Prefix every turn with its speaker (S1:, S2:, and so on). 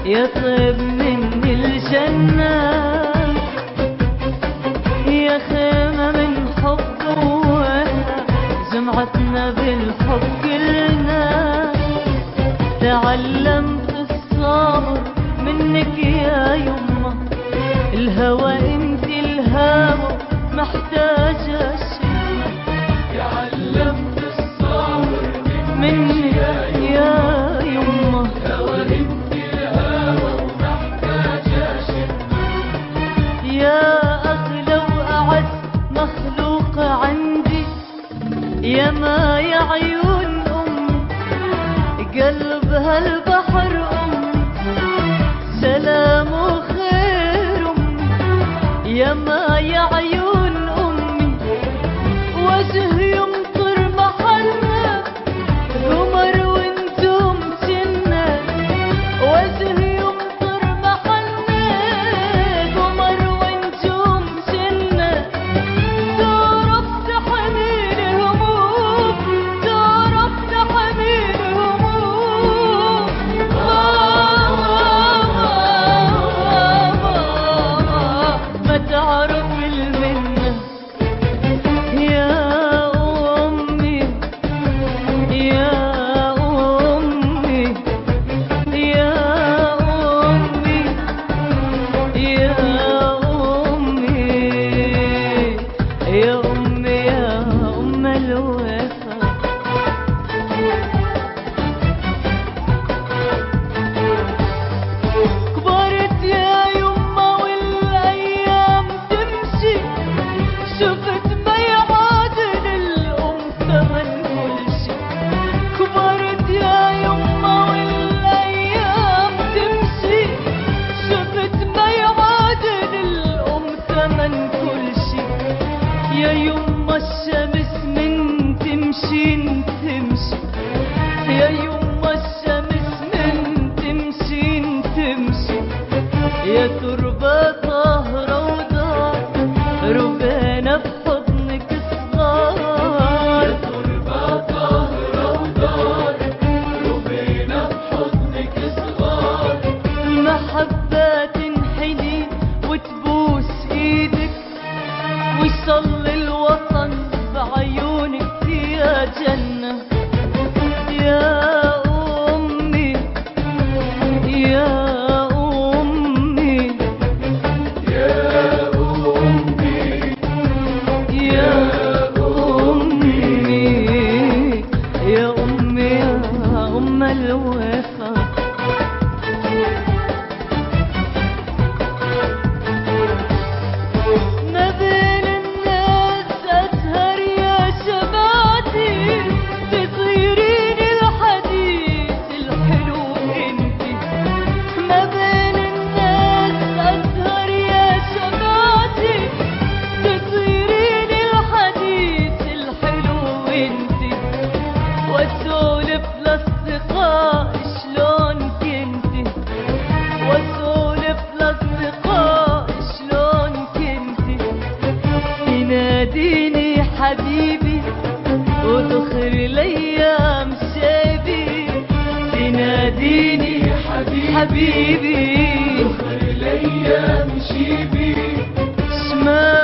S1: يا طيب من الجنة، يا خيمة من حب ووفا، جمعتنا بالحب كلنا. تعلمت الصبر منك يا يمه، الهوى انت الهوى محتاجة شي.
S2: تعلمت الصبر
S1: منك يا يمه،
S2: الهوى انت الهوى ومحتاجة شي.
S1: يا أغلى وأعز مخلوق عندي، يا ما يا عيون أمي، قلب هالبحر أمي، سلام وخير أمي. يا ما يا عيون أمي، وجه يمطر محلنا، قمر وانتم جنة. وجه يمطر محلنا، قمر وانتم جنة. تعرف تحميل هموم، تعرف تحميل هموم. ما تعرف المنة يا أمي، يا أمي، يا أمي، يا أمي، يا أمي، يا أم الوفا. كبرت يا يما والأيام تمشي، شفت ما يعادل الأم ثمن كل شي. كبرت يا يما والأيام تمشي، شفت ما يعادل الأم ثمن كل شي. يا يما الشمس من تمشي تمشي، يا يما الشمس من تمشي تمشي. يا تربة طاهرة ودار ربينا بحضنك صغار.
S2: يا تربة طاهرة ودار ربينا بحضنك صغار.
S1: المحبة تنحني وتبوس ايدك، ويصلي الوطن بعيونك يا جنة. يا أمي، يا أمي،
S2: يا أمي،
S1: يا أمي، يا أمي، يا أم الوفا. ما بين الناس أسهر يا شباتي، تطيرين الحديث الحلو انتي. ما بين الناس أسهر يا شباتي، تطيرين الحديث الحلو انتي. واسولف للأصدقاء شلون كنتي، واسولف للأصدقاء شلون كنتي. تناديني حبيبي وتخر الايام شيبي، تناديني
S2: حبيبي
S1: حبيبي
S2: تخر الأيام شيبي.
S1: شمال